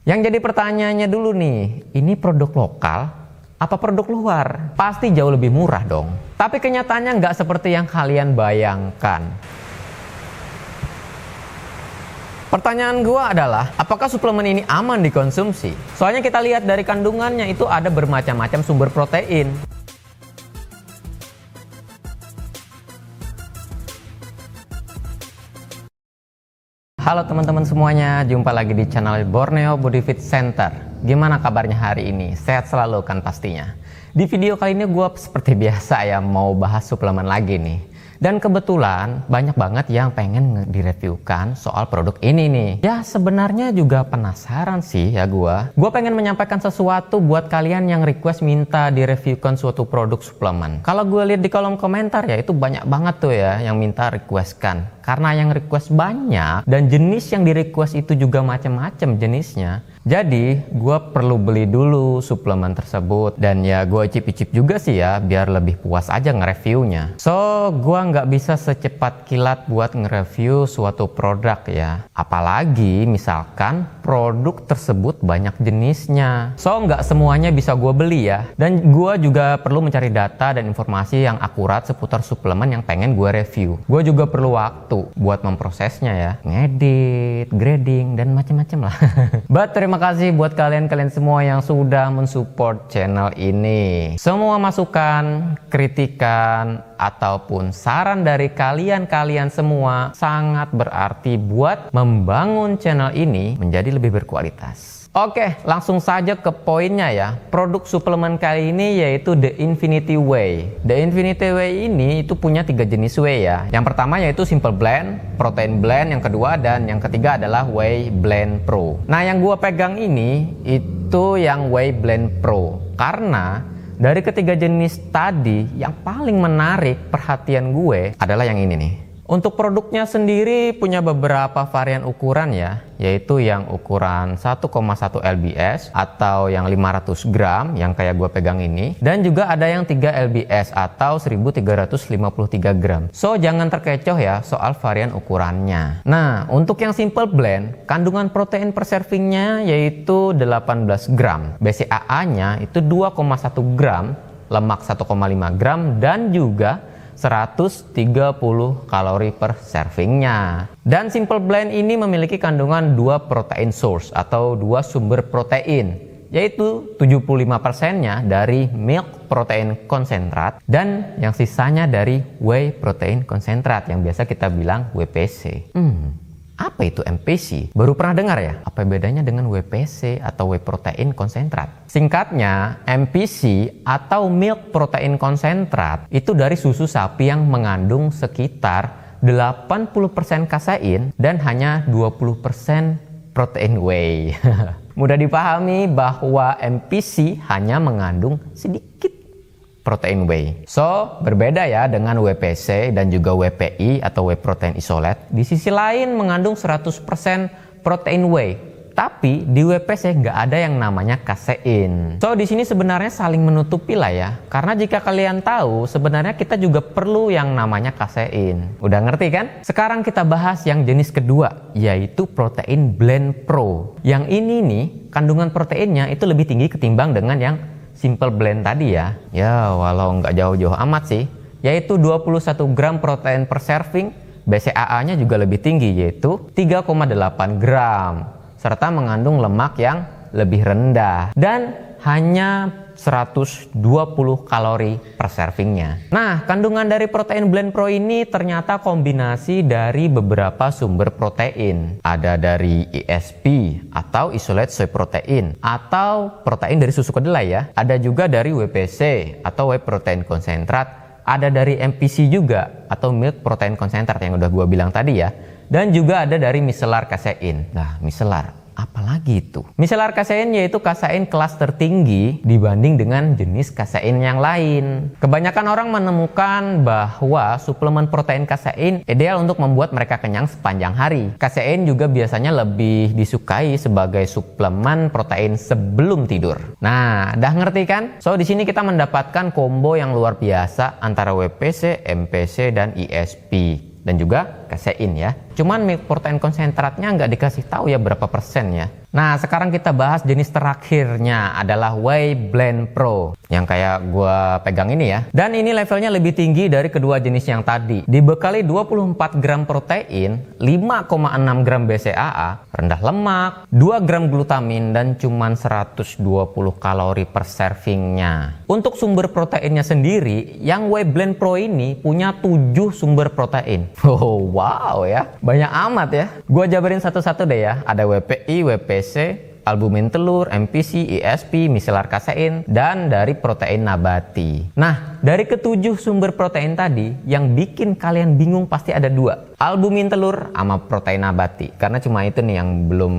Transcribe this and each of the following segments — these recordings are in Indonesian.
Yang jadi pertanyaannya dulu nih, ini produk lokal apa produk luar? Pasti jauh lebih murah dong. Tapi kenyataannya nggak seperti yang kalian bayangkan. Pertanyaan gua adalah, apakah suplemen ini aman dikonsumsi? Soalnya kita lihat dari kandungannya itu ada bermacam-macam sumber protein. Halo teman-teman semuanya, jumpa lagi di channel Borneo Body Fit Center. Gimana kabarnya hari ini? Sehat selalu kan pastinya. Di video kali ini gue seperti biasa ya mau bahas suplemen lagi nih. Dan kebetulan banyak banget yang pengen direviewkan soal produk ini nih. Ya sebenarnya juga penasaran sih ya gue. Gue pengen menyampaikan sesuatu buat kalian yang request minta direviewkan suatu produk suplemen. Kalau gue lihat di kolom komentar ya itu banyak banget tuh ya yang minta requestkan. Karena yang request banyak dan jenis yang di request itu juga macam-macam jenisnya. Jadi gue perlu beli dulu suplemen tersebut dan ya gue icip-icip juga sih ya biar lebih puas aja nge-reviewnya. So gue nggak bisa secepat kilat buat nge-review suatu produk ya. Apalagi misalkan produk tersebut banyak jenisnya. So nggak semuanya bisa gue beli ya. Dan gue juga perlu mencari data dan informasi yang akurat seputar suplemen yang pengen gue review. Gue juga perlu waktu buat memprosesnya ya. Ngedit, grading, dan macam-macam lah. But terima kasih buat kalian semua yang sudah mensupport channel ini. Semua masukan, kritikan, ataupun saran dari kalian semua sangat berarti buat membangun channel ini menjadi lebih berkualitas. Oke, langsung saja ke poinnya ya. Produk suplemen kali ini yaitu The Infinity Whey. The Infinity Whey ini itu punya 3 jenis whey ya. Yang pertama yaitu Simple Blend, Protein Blend yang kedua, dan yang ketiga adalah Whey Blend Pro. Nah yang gua pegang ini itu yang Whey Blend Pro. Karena dari ketiga jenis tadi yang paling menarik perhatian gue adalah yang ini nih. Untuk produknya sendiri punya beberapa varian ukuran ya, yaitu yang ukuran 1,1 lbs atau yang 500 gram yang kayak gue pegang ini, dan juga ada yang 3 lbs atau 1353 gram. So jangan terkecoh ya soal varian ukurannya. Nah untuk yang Simple Blend, kandungan protein per servingnya yaitu 18 gram, BCAA-nya itu 2,1 gram, lemak 1,5 gram, dan juga 130 kalori per servingnya. Dan Simple Blend ini memiliki kandungan 2 protein source atau 2 sumber protein, yaitu 75%-nya dari milk protein konsentrat dan yang sisanya dari whey protein konsentrat yang biasa kita bilang WPC. Apa itu MPC? Baru pernah dengar ya? Apa bedanya dengan WPC atau whey protein konsentrat? Singkatnya, MPC atau milk protein konsentrat itu dari susu sapi yang mengandung sekitar 80% kasein dan hanya 20% protein whey. Mudah dipahami bahwa MPC hanya mengandung sedikit protein whey. So, berbeda ya dengan WPC dan juga WPI atau whey protein isolate. Di sisi lain mengandung 100% protein whey. Tapi di WPC nggak ada yang namanya kasein. So, di sini sebenarnya saling menutupi lah ya. Karena jika kalian tahu, sebenarnya kita juga perlu yang namanya kasein. Udah ngerti kan? Sekarang kita bahas yang jenis kedua, yaitu Protein Blend Pro. Yang ini nih, kandungan proteinnya itu lebih tinggi ketimbang dengan yang Simple Blend tadi ya. Ya walau nggak jauh-jauh amat sih, yaitu 21 gram protein per serving. BCAA-nya juga lebih tinggi yaitu 3,8 gram serta mengandung lemak yang lebih rendah dan hanya 120 kalori per servingnya. Nah, kandungan dari Protein Blend Pro ini ternyata kombinasi dari beberapa sumber protein. Ada dari ISP atau Isolate Soy Protein atau protein dari susu kedelai ya. Ada juga dari WPC atau Whey Protein Konsentrat. Ada dari MPC juga atau Milk Protein Konsentrat yang udah gua bilang tadi ya. Dan juga ada dari micellar casein. Nah, micellar apalagi itu? Micellar casein yaitu kasein kelas tertinggi dibanding dengan jenis kasein yang lain. Kebanyakan orang menemukan bahwa suplemen protein kasein ideal untuk membuat mereka kenyang sepanjang hari. Kasein juga biasanya lebih disukai sebagai suplemen protein sebelum tidur. Nah, dah ngerti kan? So, di sini kita mendapatkan combo yang luar biasa antara WPC, MPC, dan ISP. Dan juga kasein ya. Cuman milk protein konsentratnya nggak dikasih tahu ya berapa persen ya. Nah, sekarang kita bahas jenis terakhirnya adalah Whey Blend Pro yang kayak gua pegang ini ya. Dan ini levelnya lebih tinggi dari kedua jenis yang tadi. Dibekali 24 gram protein, 5,6 gram BCAA, rendah lemak, 2 gram glutamin, dan cuman 120 kalori per servingnya. Untuk sumber proteinnya sendiri, yang Whey Blend Pro ini punya 7 sumber protein. Oh, wow ya. Banyak amat ya. Gua jabarin satu-satu deh ya. Ada WPI, WPC, albumin telur, MPC, ESP, micellar casein, dan dari protein nabati. Nah, dari ketujuh sumber protein tadi, yang bikin kalian bingung pasti ada dua. Albumin telur sama protein nabati. Karena cuma itu nih yang belum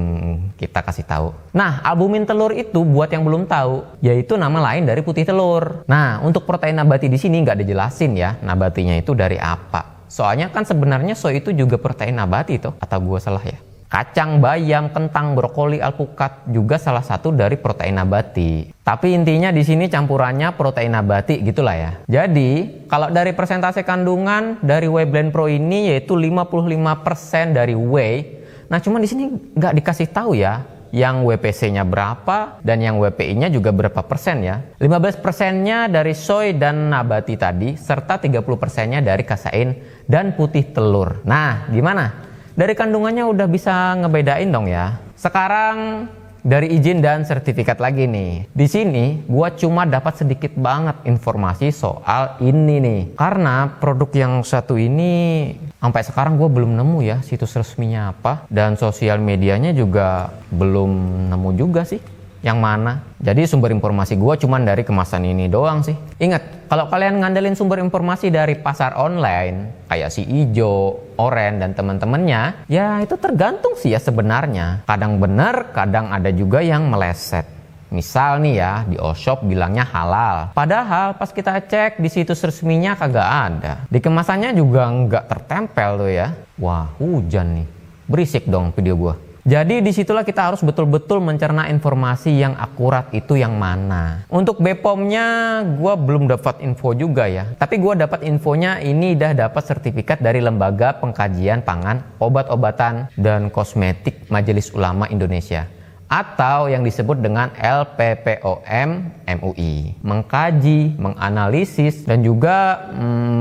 kita kasih tahu. Nah, albumin telur itu buat yang belum tahu, yaitu nama lain dari putih telur. Nah, untuk protein nabati di sini nggak dijelasin ya, nabatinya itu dari apa. Soalnya kan sebenarnya soy itu juga protein nabati tuh, atau gua salah ya? Kacang, bayam, kentang, brokoli, alpukat juga salah satu dari protein nabati. Tapi intinya di sini campurannya protein nabati gitulah ya. Jadi, kalau dari persentase kandungan dari Whey Blend Pro ini yaitu 55% dari whey. Nah, cuman di sini nggak dikasih tahu ya yang WPC-nya berapa dan yang WPI-nya juga berapa persen ya. 15%-nya dari soy dan nabati tadi, serta 30%-nya dari kasein dan putih telur. Nah, gimana? Dari kandungannya udah bisa ngebedain dong ya. Sekarang dari izin dan sertifikat lagi nih. Di sini gua cuma dapat sedikit banget informasi soal ini nih. Karena produk yang satu ini sampai sekarang gua belum nemu ya situs resminya apa, dan sosial medianya juga belum nemu juga sih yang mana. Jadi sumber informasi gua cuman dari kemasan ini doang sih. Ingat, kalau kalian ngandelin sumber informasi dari pasar online kayak si Ijo, Oren, dan temen-temennya, ya itu tergantung sih ya sebenarnya. Kadang bener, kadang ada juga yang meleset. Misal nih ya, di Oshop bilangnya halal. Padahal pas kita cek di situs resminya kagak ada. Di kemasannya juga nggak tertempel tuh ya. Wah, hujan nih. Berisik dong video gua. Jadi disitulah kita harus betul-betul mencerna informasi yang akurat itu yang mana. Untuk BPOM-nya gue belum dapat info juga ya. Tapi gue dapat infonya ini udah dapat sertifikat dari Lembaga Pengkajian Pangan, Obat-obatan, dan Kosmetik Majelis Ulama Indonesia. Atau yang disebut dengan LPPOM MUI. Mengkaji, menganalisis, dan juga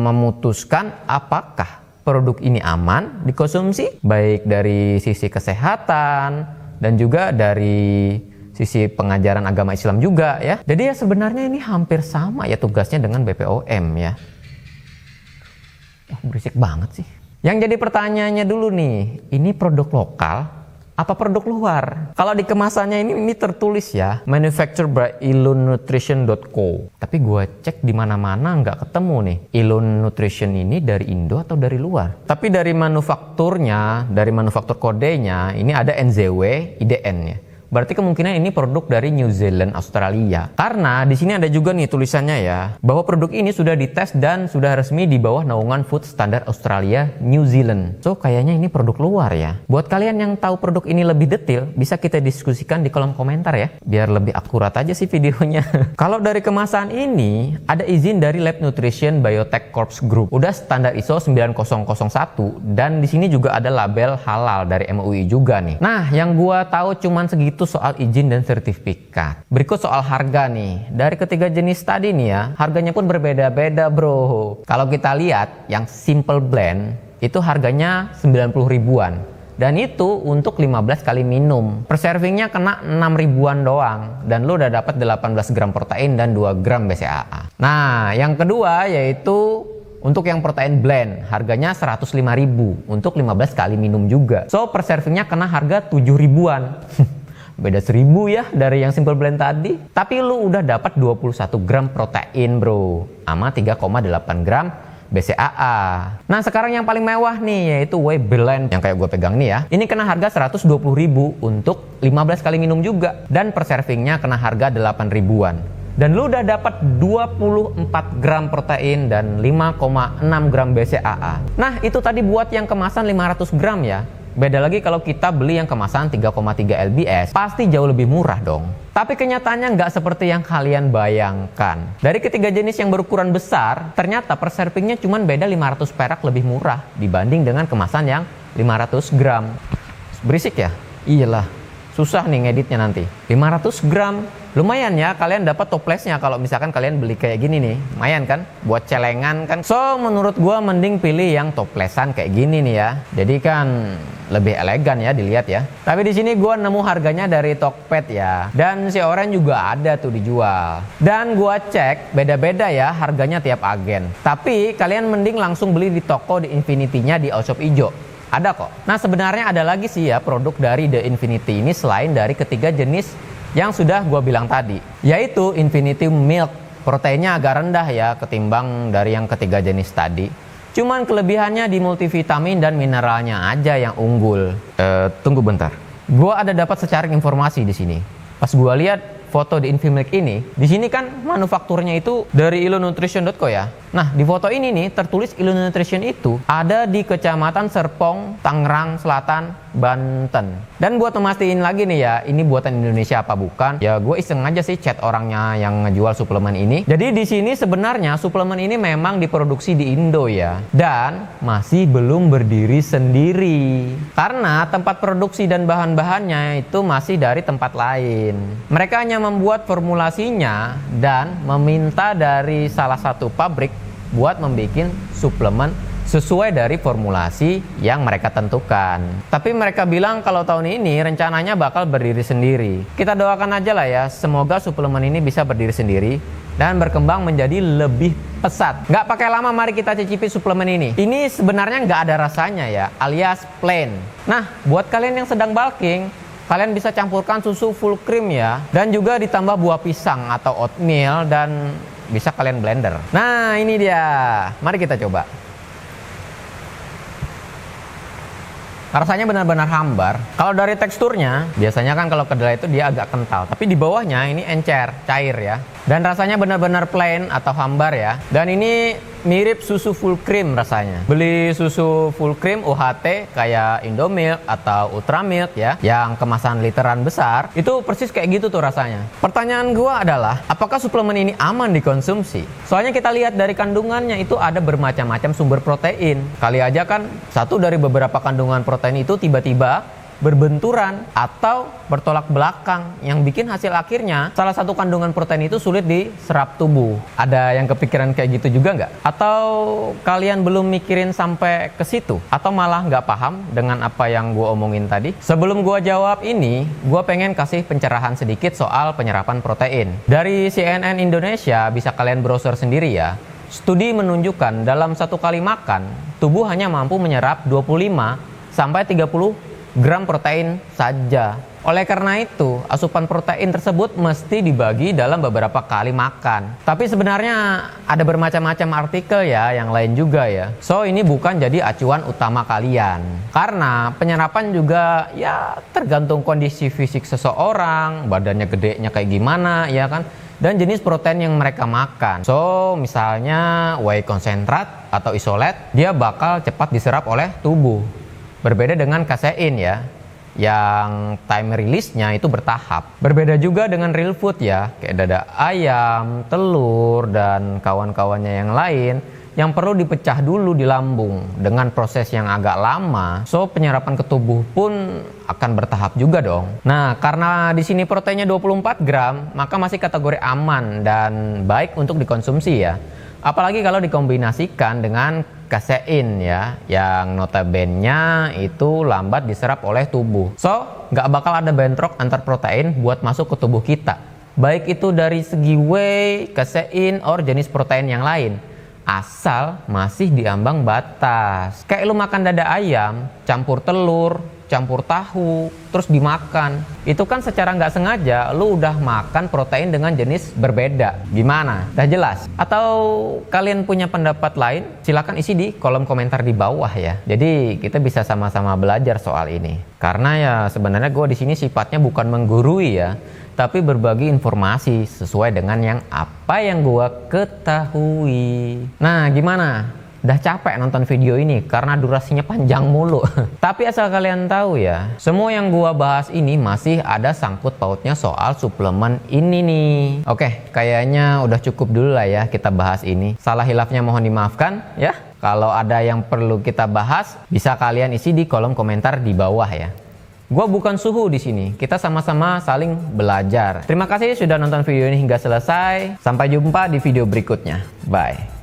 memutuskan apakah produk ini aman dikonsumsi, baik dari sisi kesehatan dan juga dari sisi pengajaran agama Islam juga ya. Jadi ya sebenarnya ini hampir sama ya tugasnya dengan BPOM ya. Berisik banget sih. Yang jadi pertanyaannya dulu nih, ini produk lokal apa produk luar? Kalau di kemasannya ini tertulis ya, manufactured by ilunnutrition.co. Tapi gua cek di mana-mana nggak ketemu nih. Ilun Nutrition ini dari Indo atau dari luar? Tapi dari manufakturnya, dari manufaktur kodenya, ini ada NZW IDN-nya. Berarti kemungkinan ini produk dari New Zealand, Australia. Karena di sini ada juga nih tulisannya ya, bahwa produk ini sudah dites dan sudah resmi di bawah naungan Food Standard Australia, New Zealand. So kayaknya ini produk luar ya. Buat kalian yang tahu produk ini lebih detail, bisa kita diskusikan di kolom komentar ya, biar lebih akurat aja sih videonya. Kalau dari kemasan ini, ada izin dari Lab Nutrition Biotech Corps Group. Udah standar ISO 9001 dan di sini juga ada label halal dari MUI juga nih. Nah, yang gua tahu cuman segitu soal izin dan sertifikat. Berikut soal harga nih. Dari ketiga jenis tadi nih ya, harganya pun berbeda-beda bro. Kalau kita lihat yang simple blend itu harganya 90 ribuan. Dan itu untuk 15 kali minum. Per servingnya kena 6 ribuan doang. Dan lu udah dapat 18 gram protein dan 2 gram BCAA. Nah, yang kedua yaitu untuk yang protein blend, harganya 105.000 untuk 15 kali minum juga. So, per servingnya kena harga 7 ribuan. Beda 1000 ya dari yang simple blend tadi. Tapi lu udah dapat 21 gram protein bro, sama 3,8 gram BCAA. Nah sekarang yang paling mewah nih yaitu Whey Blend yang kayak gue pegang nih ya. Ini kena harga 120.000 untuk 15 kali minum juga. Dan per servingnya kena harga 8 ribuan. Dan lu udah dapat 24 gram protein dan 5,6 gram BCAA. Nah itu tadi buat yang kemasan 500 gram ya. Beda lagi kalau kita beli yang kemasan 3,3 lbs, pasti jauh lebih murah dong. Tapi kenyataannya nggak seperti yang kalian bayangkan. Dari ketiga jenis yang berukuran besar, ternyata per servingnya cuma beda 500 perak lebih murah dibanding dengan kemasan yang 500 gram. Berisik ya? Iyalah, susah nih ngeditnya nanti. 500 gram, lumayan ya kalian dapat toplesnya kalau misalkan kalian beli kayak gini nih. Lumayan kan, buat celengan kan. So, menurut gua mending pilih yang toplesan kayak gini nih ya. Jadi kan lebih elegan ya dilihat ya. Tapi di sini gua nemu harganya dari Tokped ya. Dan si Orange juga ada tuh dijual. Dan gua cek beda-beda ya harganya tiap agen. Tapi kalian mending langsung beli di toko di Infinity-nya di All Shop Ijo. Ada kok. Nah sebenarnya ada lagi sih ya produk dari The Infinity ini selain dari ketiga jenis yang sudah gue bilang tadi, yaitu Infinity Milk. Proteinnya agak rendah ya ketimbang dari yang ketiga jenis tadi. Cuman kelebihannya di multivitamin dan mineralnya aja yang unggul. Tunggu bentar. Gue ada dapat secarik informasi di sini. Pas gue lihat foto di Infimilk ini, di sini kan manufakturnya itu dari ilonutrition.co ya. Nah, di foto ini nih tertulis Ilo Nutrition itu ada di Kecamatan Serpong, Tangerang Selatan, Banten. Dan buat memastiin lagi nih ya, ini buatan Indonesia apa bukan? Ya gue iseng aja sih chat orangnya yang ngejual suplemen ini. Jadi di sini sebenarnya suplemen ini memang diproduksi di Indo ya. Dan masih belum berdiri sendiri. Karena tempat produksi dan bahan-bahannya itu masih dari tempat lain. Mereka hanya membuat formulasinya dan meminta dari salah satu pabrik buat membuat suplemen sesuai dari formulasi yang mereka tentukan. Tapi mereka bilang kalau tahun ini rencananya bakal berdiri sendiri. Kita doakan aja lah ya, semoga suplemen ini bisa berdiri sendiri dan berkembang menjadi lebih pesat. Nggak pakai lama, mari kita cicipi suplemen ini. Ini sebenarnya nggak ada rasanya ya, alias plain. Nah, buat kalian yang sedang bulking, kalian bisa campurkan susu full cream ya, dan juga ditambah buah pisang atau oatmeal dan bisa kalian blender. Nah ini dia, mari kita coba. Rasanya benar-benar hambar. Kalau dari teksturnya, biasanya kan kalau kedelai itu dia agak kental, tapi di bawahnya ini encer, cair ya. Dan rasanya benar-benar plain atau hambar ya. Dan ini mirip susu full cream rasanya. Beli susu full cream UHT kayak Indomilk atau Ultramilk ya, yang kemasan literan besar, itu persis kayak gitu tuh rasanya. Pertanyaan gua adalah, apakah suplemen ini aman dikonsumsi? Soalnya kita lihat dari kandungannya itu ada bermacam-macam sumber protein. Kali aja kan satu dari beberapa kandungan protein itu tiba-tiba berbenturan atau bertolak belakang yang bikin hasil akhirnya salah satu kandungan protein itu sulit diserap tubuh. Ada yang kepikiran kayak gitu juga nggak? Atau kalian belum mikirin sampai ke situ? Atau malah nggak paham dengan apa yang gue omongin tadi? Sebelum gue jawab ini, gue pengen kasih pencerahan sedikit soal penyerapan protein. Dari CNN Indonesia bisa kalian browser sendiri ya. Studi menunjukkan dalam satu kali makan, tubuh hanya mampu menyerap 25 sampai 30 gram protein saja. Oleh karena itu, asupan protein tersebut mesti dibagi dalam beberapa kali makan. Tapi sebenarnya ada bermacam-macam artikel ya, yang lain juga ya. So, ini bukan jadi acuan utama kalian. Karena penyerapan juga ya tergantung kondisi fisik seseorang, badannya gedenya kayak gimana ya kan, dan jenis protein yang mereka makan. So, misalnya whey konsentrat atau isolate, dia bakal cepat diserap oleh tubuh. Berbeda dengan kasein ya, yang time release-nya itu bertahap. Berbeda juga dengan real food ya, kayak dada ayam, telur, dan kawan-kawannya yang lain, yang perlu dipecah dulu di lambung dengan proses yang agak lama. So, penyerapan ke tubuh pun akan bertahap juga dong. Nah, karena di sini proteinnya 24 gram, maka masih kategori aman dan baik untuk dikonsumsi ya. Apalagi kalau dikombinasikan dengan kasein ya, yang notabene itu lambat diserap oleh tubuh. So, nggak bakal ada bentrok antar protein buat masuk ke tubuh kita. Baik itu dari segi whey, kasein, or jenis protein yang lain. Asal masih di ambang batas. Kayak lu makan dada ayam, campur telur, campur tahu, terus dimakan. Itu kan secara nggak sengaja lu udah makan protein dengan jenis berbeda. Gimana? Udah jelas? Atau kalian punya pendapat lain? Silakan isi di kolom komentar di bawah ya. Jadi kita bisa sama-sama belajar soal ini. Karena ya sebenarnya gue di sini sifatnya bukan menggurui ya, tapi berbagi informasi sesuai dengan yang apa yang gue ketahui. Nah, gimana? Udah capek nonton video ini karena durasinya panjang mulu. Tapi asal kalian tahu ya, semua yang gua bahas ini masih ada sangkut pautnya soal suplemen ini nih. Oke, kayaknya udah cukup dulu lah ya kita bahas ini. Salah hilafnya mohon dimaafkan ya. Kalau ada yang perlu kita bahas, bisa kalian isi di kolom komentar di bawah ya. Gua bukan suhu di sini. Kita sama-sama saling belajar. Terima kasih sudah nonton video ini hingga selesai. Sampai jumpa di video berikutnya. Bye.